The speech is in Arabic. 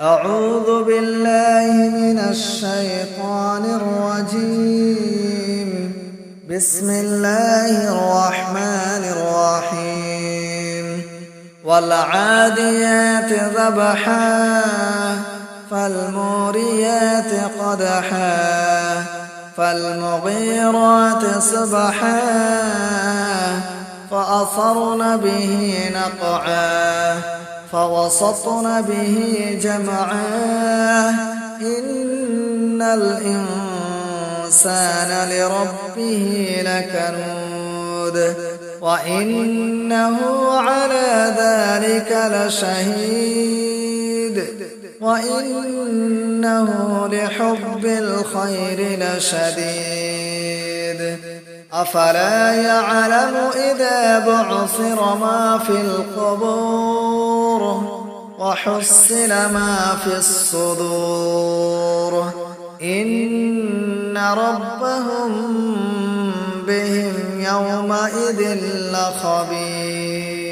أعوذ بالله من الشيطان الرجيم. بسم الله الرحمن الرحيم. والعاديات ذبحا فالموريات قدحا فالمغيرات صبحا فأثرن به نقعا فوسطن به جمعا إن الإنسان لربه لكنود وإنه على ذلك لشهيد وإنه لحب الخير لشديد أفلا يعلم إذا بعثر ما في القبور وحصل ما في الصدور إن ربهم بهم يومئذ لخبير.